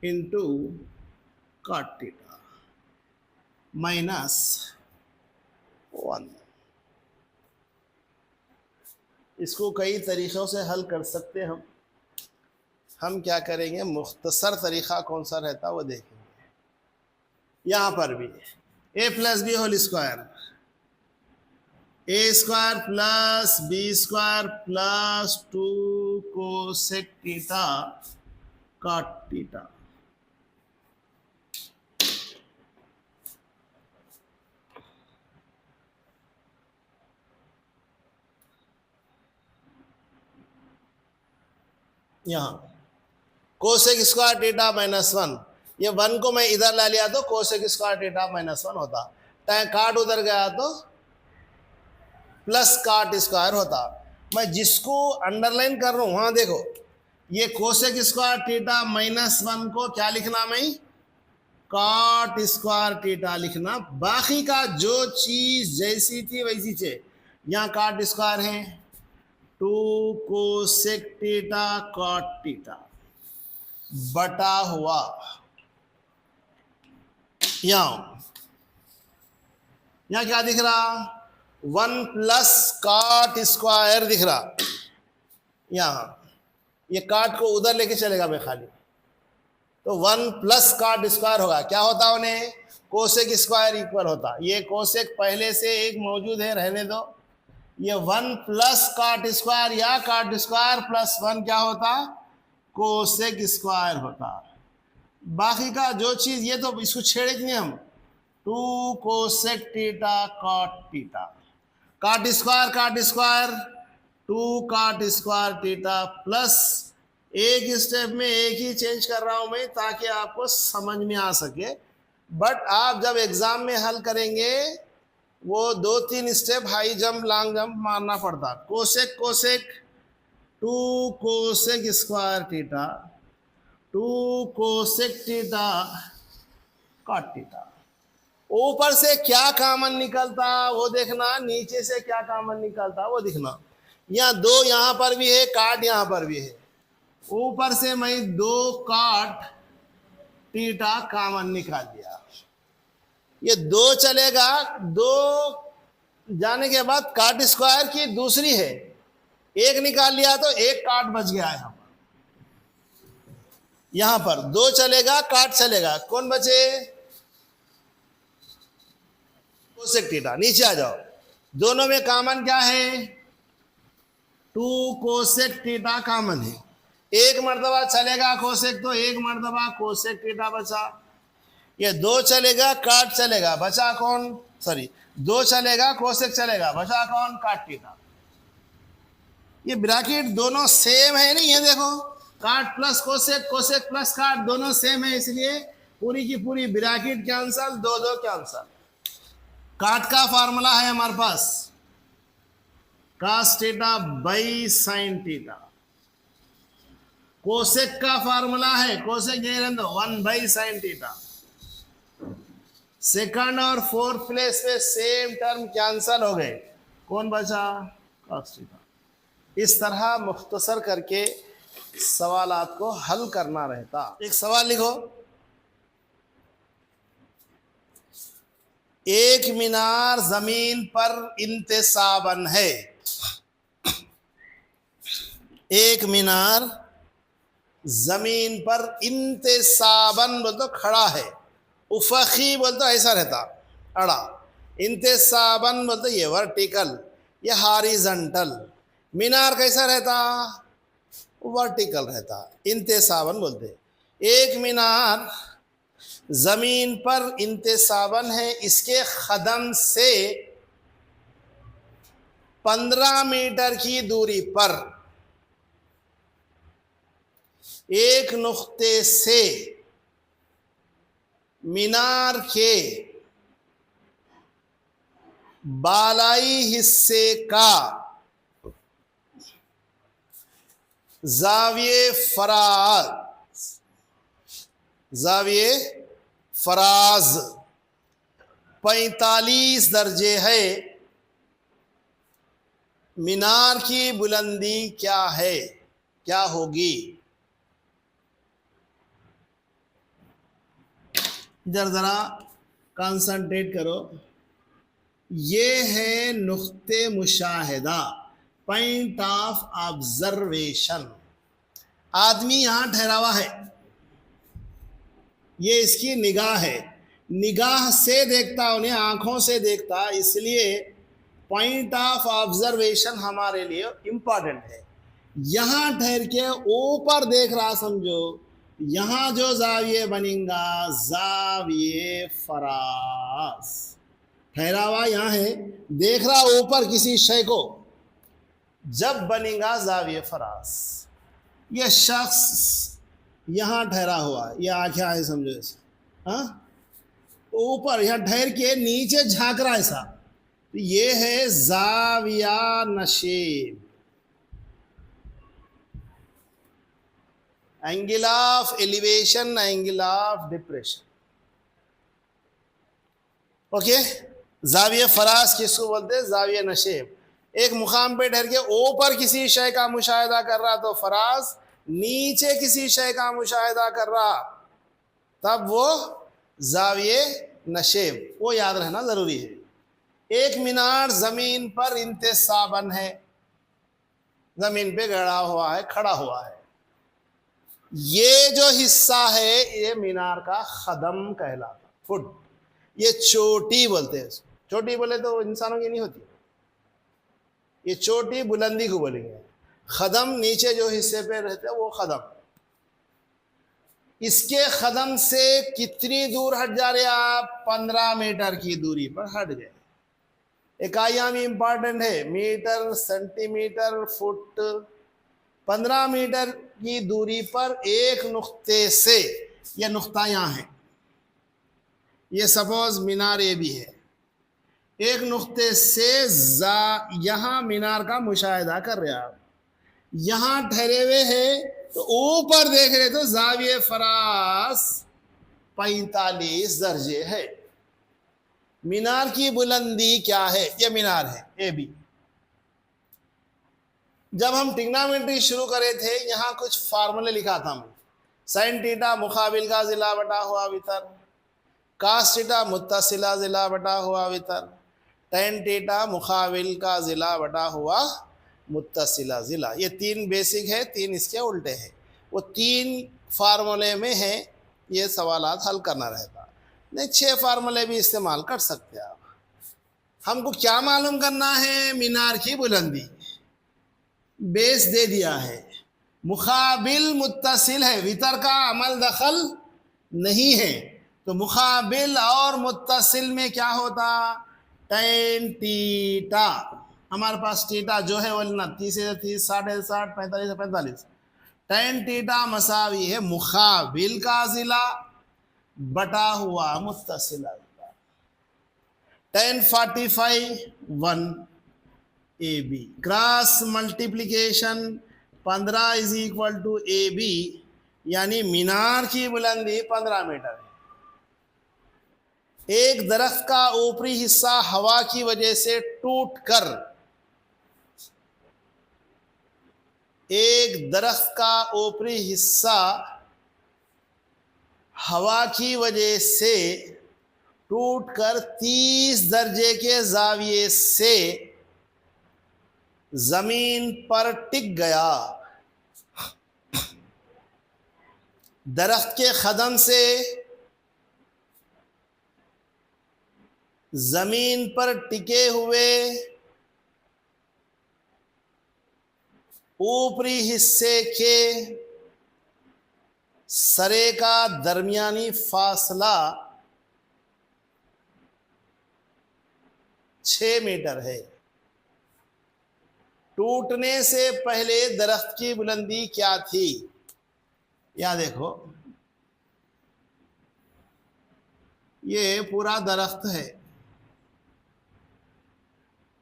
into cot theta minus 1। इसको कई तरीक़ों से हल कर सकते हैं हम क्या करेंगे, मुख्तसर तरीक़ा कौन सा रहता है वो देखेंगे। यहाँ पर भी a plus B whole square, a square plus b square plus 2 cosec theta cot theta. यहाँ कोसेक स्क्वायर थीटा माइनस 1, ये 1 को मैं इधर ला लिया तो कोसेक स्क्वायर थीटा माइनस 1 होता, टाइम काट उधर गया तो प्लस काट स्क्वायर होता। मैं जिसको अंडरलाइन कर रहा हूँ वहाँ देखो, ये कोसेक स्क्वायर थीटा माइनस 1 को क्या लिखना, मैं काट स्क्वायर थीटा लिखना। बाकी का जो चीज़ जैसी थी वैसी चे, यहाँ काट स्क्वायर है 2 कोसेक थीटा कॉट थीटा बटा हुआ यहाँ क्या दिख रहा, 1 प्लस काट स्क्वायर दिख रहा। यहाँ ये काट को उधर लेके चलेगा मैं खाली, तो 1 प्लस काट स्क्वायर होगा, क्या होता उन्हें, कोसेक स्क्वायर इक्वल होता। ये कोसेक पहले से एक मौजूद है, रहने दो। ये 1 प्लस काट स्क्वायर या काट स्क्वायर प्लस 1 क्या होता, कोसेक स्क्वायर होता। बाकी का जो चीज़ ये तो इसको छेड़ेंगे हम, 2 cosec theta cot theta, cot square 2 cot square theta plus, एक स्टेप में एक ही चेंज कर रहा हूं मैं ताकि आपको समझ में आ सके। बट आप जब एग्जाम में हल करेंगे वो 2-3 step high jump long jump मारना पड़ता। Cosec 2 cosec square theta 2 cosec theta cot theta. ऊपर से क्या कॉमन निकलता वो देखना, नीचे से क्या कॉमन निकलता वो दिखना। यहाँ 2 यहाँ पर भी है, काट यहाँ पर भी है। ऊपर से मैं 2 काट थीटा कॉमन निकाल दिया, ये 2 चलेगा, 2 जाने के बाद काट स्क्वायर की दूसरी है, एक निकाल लिया तो एक काट बच गया है। यहां पर 2 चलेगा, काट चलेगा, कौन बचे, कोसेक थीटा। नीचे आ जाओ, दोनों में कॉमन क्या है, 2 कोसेक थीटा कॉमन है। एक मर्तबा चलेगा कोसेक तो एक मर्तबा कोसेक थीटा बचा। ये 2 चलेगा, काट चलेगा, बचा कौन, सॉरी 2 चलेगा, कोसेक चलेगा, बचा कौन, काट थीटा। ये ब्रैकेट दोनों सेम है नहीं, ये देखो काट प्लस कोसेक, कोसेक प्लस काट दोनों सेम है, इसलिए पूरी की पूरी ब्रैकेट कैंसल, 2 कैंसल। काट का फार्मूला है हमारे पास cos theta by sine theta. Cosec का फार्मूला है, कोसेक ये रहने दो 1 बाई साइन थीटा। सेकंड और फोर्थ प्लेस पे सेम टर्म कैंसल हो गए, कौन बचा, कास थीटा। इस तरह मुख्तसर करके सवालात को हल करना रहता। एक सवाल लिखो, एक मीनार जमीन पर इंतसाबन है। एक मीनार जमीन पर इंतसाबन बोल तो खड़ा है, उफकी बोल तो ऐसा रहता अड़ा, इंतसाबन बोल तो ये वर्टिकल, ये हॉरिजॉन्टल। मीनार कैसा रहता, वर्टिकल रहता है, इंतेसाबन बोलते हैं। एक मीनार जमीन पर इंतेसाबन है, इसके कदम से 15 मीटर की दूरी पर एक नुक्ते से मीनार के बालाई हिस्से का जाविये फराज 45 दर्जे है। मीनार की बुलंदी क्या है, क्या होगी? इधर जरा कंसंट्रेट करो। ये है नुक्ते मुशाहिदा, पॉइंट ऑफ ऑब्जर्वेशन। आदमी यहां ठहरा हुआ है, ये इसकी निगाह है, निगाह से देखता, उन्हें आंखों से देखता, इसलिए पॉइंट ऑफ ऑब्जर्वेशन हमारे लिए इंपॉर्टेंट है। यहां ठहर के ऊपर देख रहा समझो, यहां जो जाविये बनेगा जाविये फरास, ठहरा हुआ यहां है, देख रहा ऊपर किसी शय को, जब बनेगा जाविये फरास। यह शख्स यहां ठहरा हुआ, यह आंखें है समझो इसे, हाँ ऊपर यहां ठहर के नीचे झांक रहा ऐसा, तो ये है जाविया नशेब, angle of elevation, angle of depression. Okay, जाविया फरास किसको बोलते हैं? जाविया नशेब। एक मुकाम पे ठहर के ऊपर किसी शय का मुशाहिदा कर रहा तो फराज, नीचे किसी शय का मुशाहिदा कर रहा तब वो जाविये नशेब। वो याद रहना जरूरी है। एक मीनार जमीन पर इंतेसाबन है, जमीन पे गड़ा हुआ है, खड़ा हुआ है। ये जो हिस्सा है ये मीनार का खदम कहलाता, फुट। ये चोटी बोलते हैं, चोटी बोले तो इंसानों की नहीं होती, ये चोटी बुलंदी को बोलेंगे। खदम नीचे जो हिस्से पे रहते हैं वो खदम। इसके खदम से कितनी दूर हट जा रहे आप? 15 मीटर की दूरी पर हट गए। इकाइयां भी इंपॉर्टेंट है, मीटर, सेंटीमीटर, फुट। 15 मीटर की दूरी पर एक नुक्ते से, यह नुक्ता यहां है, ये सपोज मीनार ये भी है, एक नुक्ते से यहां मीनार का मुशाहिदा कर रहे आप, यहां ठहरे हुए हैं तो ऊपर देख रहे तो जाविये फरास 45 दर्जे है। मीनार की बुलंदी क्या है? ये मीनार है ए बी। जब हम ट्रिग्नोमेट्री शुरू करे थे यहां कुछ फार्मूले लिखा था हमने। साइन थीटा मुकाबिल का जिला बटा हुआ वितर, कास थीटा मुत्तसिला जिला बटा हुआ वितर, टेन थीटा मुकाबिल का जिला बटा हुआ मुत्तसिला जिला। ये तीन बेसिक है, तीन इसके उल्टे हैं। वो तीन फार्मूले में है, ये सवालात हल करना रहता। नहीं 6 फार्मूले भी इस्तेमाल कर सकते हैं आप। हमको क्या मालूम करना है? मीनार की बुलंदी। बेस दे दिया है, मुकाबिल मुत्तसिल है, वितर का अमल दखल नहीं है, तो मुकाबिल और मुत्तसिल में क्या होता? Tan theta. हमारे पास थीटा जो है वो ना 30 से 30, 60 से 60, 45 से 45। टेन थीटा मसावी है मुकाबिल का जिला बटा हुआ मुत्तसिला जिला। Tan 45 1 A B, cross multiplication 15 is equal to A B, यानी मीनार की बुलंदी 15 मीटर है। एक दरख्त का ऊपरी हिस्सा हवा की वजह से टूटकर, एक दरख्त का ऊपरी हिस्सा हवा की वजह से टूटकर 30 दर्जे के जाविये से जमीन पर टिक गया। दरख्त के कदम से जमीन पर टिके हुए ऊपरी हिस्से के सरे का दरमियानी फासला 6 मीटर है। टूटने से पहले दरख्त की बुलंदी क्या थी? यहां देखो, ये पूरा दरख्त है,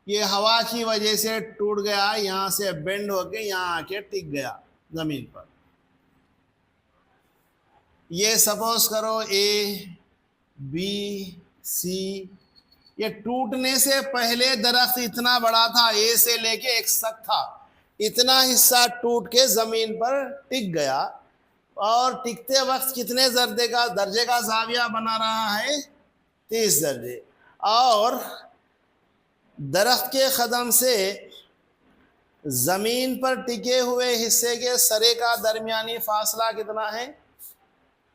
ये हवा की वजह से टूट गया, यहां से बेंड होके यहां आके टिक गया जमीन पर। ये सपोज करो ए बी सी, ये टूटने से पहले दरख्त इतना बड़ा था, ए से लेके एक्स तक था, इतना हिस्सा टूट के जमीन पर टिक गया, और टिकते वक्त कितने दर्जे का जाविया बना रहा है? 30 दर्जे। और दरख्त के कदम से जमीन पर टिके हुए हिस्से के सरे का दरमियानी फासला कितना है?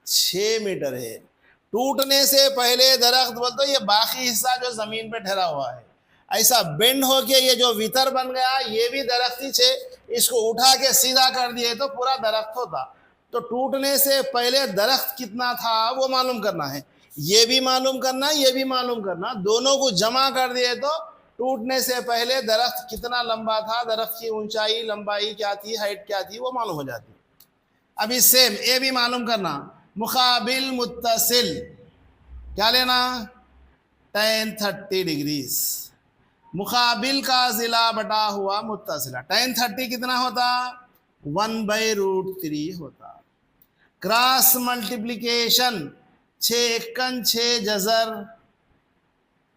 6 मीटर है। टूटने से पहले दरख्त बोलते ये बाकी हिस्सा जो जमीन पे ठहरा हुआ है, ऐसा बेंड होके ये जो वितर बन गया, ये भी दरख्त ही छे, इसको उठा के सीधा कर दिए तो पूरा दरख्त होता। तो टूटने से पहले दरख्त कितना था वो मालूम करना है, ये भी मालूम करना, ये भी मालूम करना, दोनों को जमा कर दिए तो टूटने से पहले दरख्त कितना लंबा था, दरख्त की ऊंचाई लंबाई क्या थी, हाइट क्या थी, वो मालूम हो जाती। अभी सेम ये भी मालूम करना, मुकाबिल मुत्तसिल क्या लेना? tan 30 degrees. मुकाबिल का जिला बटा हुआ मुत्तसिला, tan 30 कितना होता? 1/√3 होता। क्रॉस मल्टीप्लिकेशन 6 एकन 6 जजर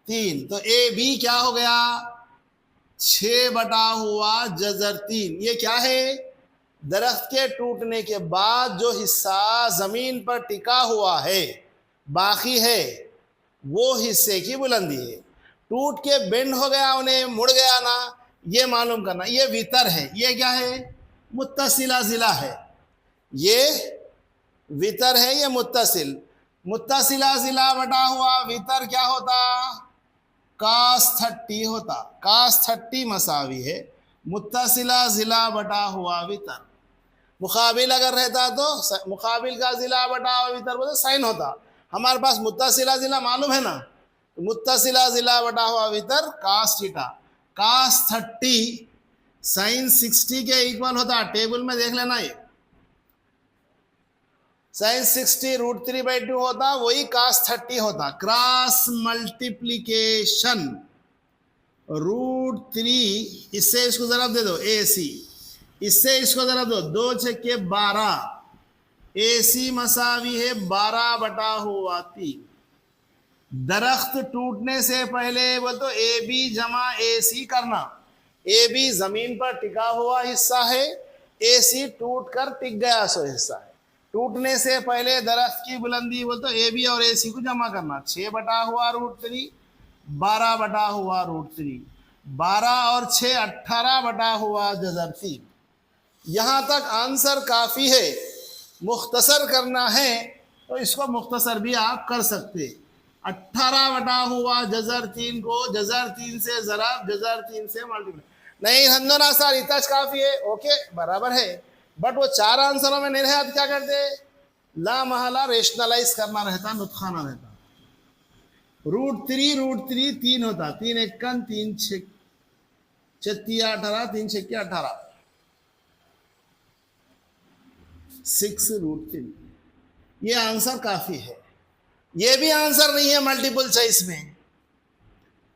3, तो ए बी क्या हो गया? 6 बटा हुआ जजर 3। ये क्या है? दरख्त के टूटने के बाद जो हिस्सा जमीन पर टिका हुआ है, बाकी है, वो हिस्से की बुलंदी है। टूट के बेंड हो गया, उन्हें मुड़ गया ना, ये मालूम करना। ये वितर है, ये क्या है? मुत्तसिला जिला है। ये वितर है, ये मुत्तसिल। मुत्तसिला जिला बटा हुआ वितर क्या होता? cos 30 होता। cos 30 मसावी है मुत्तसिला जिला बटा हुआ वितर। मुकाबिल अगर रहता तो मुकाबिल का जिला बटा हुआ वितर बोलते साइन होता। हमारे पास मुत्तसिला जिला मालूम है ना, तो मुत्तसिला जिला बटा हुआ वितर cos थीटा। cos 30 sin 60 के इक्वल होता, टेबल में देख लेना, ये sin 60 √3/2 होता, वही cos 30 होता। क्रॉस मल्टीप्लीकेशन √3, इससे इसको जरा दे दो AC, इससे इसको जरा दो, 2 छक्के 12, AC मसावी है 12 बटा हुआ 3। दरख्त टूटने से पहले बोल तो AB जमा AC करना। AB जमीन पर टिका हुआ हिस्सा है, AC टूट कर टिक गया सो हिस्सा है। टूटने से पहले दरख्त की बुलंदी बोल तो AB और AC को जमा करना। 6 बटा हुआ √3, 12 बटा हुआ √3, 12 और 6 18 बटा हुआ जजर 3। यहाँ तक आंसर काफ़ी है। मुख्तसर करना है तो इसको मुख्तसर भी आप कर सकते। 18 बटा हुआ जजर 3 को जजर 3 से जरा जजर 3 से मल्टीप्लाई नहीं, हंदो ना सर इतना काफ़ी है, ओके बराबर है, बट वो 4 आंसरों में नहीं रहा तो क्या करते? ला महला रेशनलाइज करना रहता, नुत्खाना रहता। √3 3 होता, 3 एकन 3 6 18, 3 6 18, 6√3। ये आंसर काफी है। ये भी आंसर नहीं है मल्टीपल चॉइस में।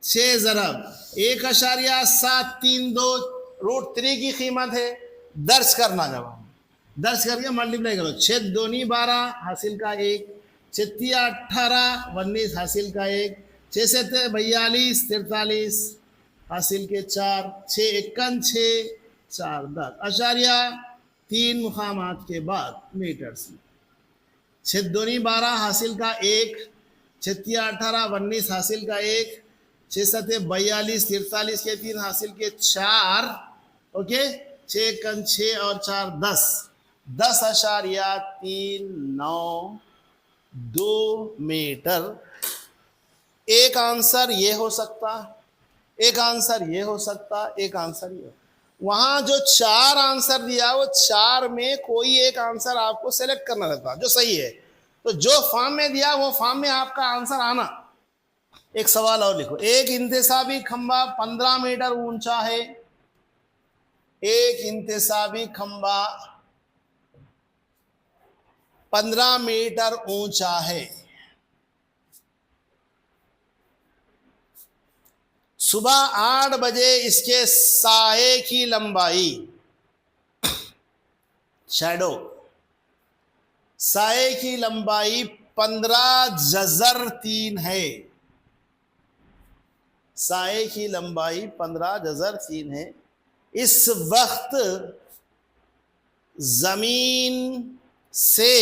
6 ज़रब 1.732 √3 की कीमत है। दर्ज करना, जब हम दर्ज करके मल्टीप्लाई करो, 6 दूनी 12 हासिल का 1, 6 18 19 हासिल का 1, 6 से 42 43 हासिल के 4, 6 एकन 6 4 10.3 मुकामात के बाद मीटर से। 6 दूनी 12 हासिल का 1, 6 18 19 हासिल का 1, 6 7 42 43 के 3 हासिल के 4, ओके, 6 एकन 6 और 4 10.392 मीटर। एक आंसर ये हो सकता, एक आंसर ये हो सकता, एक आंसर ये। वहां जो 4 आंसर दिया वो 4 में कोई एक आंसर आपको सेलेक्ट करना रहता जो सही है। तो जो फॉर्म में दिया वो फॉर्म में आपका आंसर आना। एक सवाल और लिखो, एक इंतसाबी खंबा 15 मीटर ऊंचा है। एक इंतसाबी खंबा 15 मीटर ऊंचा है। सुबह 8 बजे इसके साए की लंबाई, शैडो, साए की लंबाई 15 × 3 है। साए की लंबाई 15 × 3 है। इस वक्त जमीन से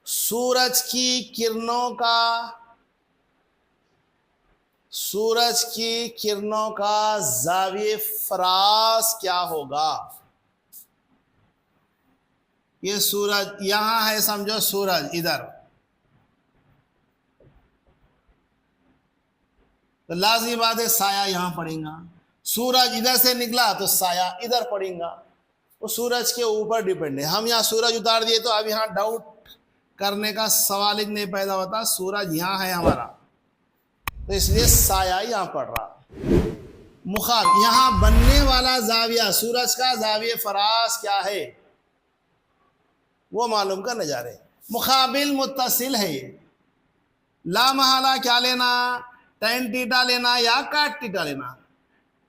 सूरज की किरणों का ज़ाविये फरास क्या होगा। ये सूरज यहां है, समझो सूरज इधर, तो लाज़मी बात है साया यहां पड़ेगा। सूरज इधर से निकला तो साया इधर पड़ेगा। वो सूरज के ऊपर डिपेंड है। हम यहाँ सूरज उतार दिए तो अब यहाँ डाउट करने का सवाल ही नहीं पैदा होता। सूरज यहाँ है हमारा, तो इसलिए साया यहाँ पड़ रहा। मुखाब यहाँ बनने वाला जाविया, सूरज का जाविया फरास क्या है वो मालूम करने जा रहे। मुकाबिल मुत्तसिल है ये। ला महाला क्या लेना, tan थीटा लेना या काट थीटा लेना।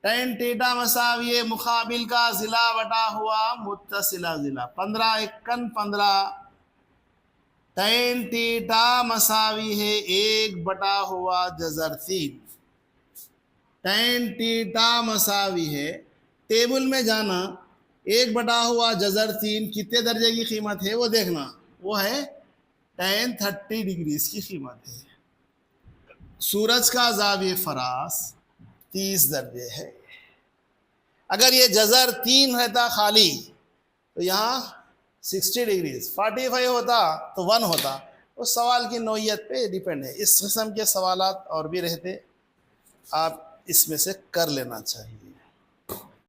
tan थीटा मसाविये मुकाबिल का जिला बटा हुआ मुत्तसिला जिला। 15 × 15 tan थीटा मसावी है 1/3। tan थीटा मसावी है, टेबल में जाना, 1/3 कितने दर्जे की कीमत है वो देखना, वो है tan 30 डिग्री की कीमत है। सूरज का ज़ाविये फरास 30 दर्जे है। अगर ये जज़र 3 रहता खाली तो यहाँ 60 डिग्री, 45 होता तो 1 होता। उस सवाल की नौइयत पे डिपेंड है। इस किस्म के सवालात और भी रहते, आप इसमें से कर लेना चाहिए।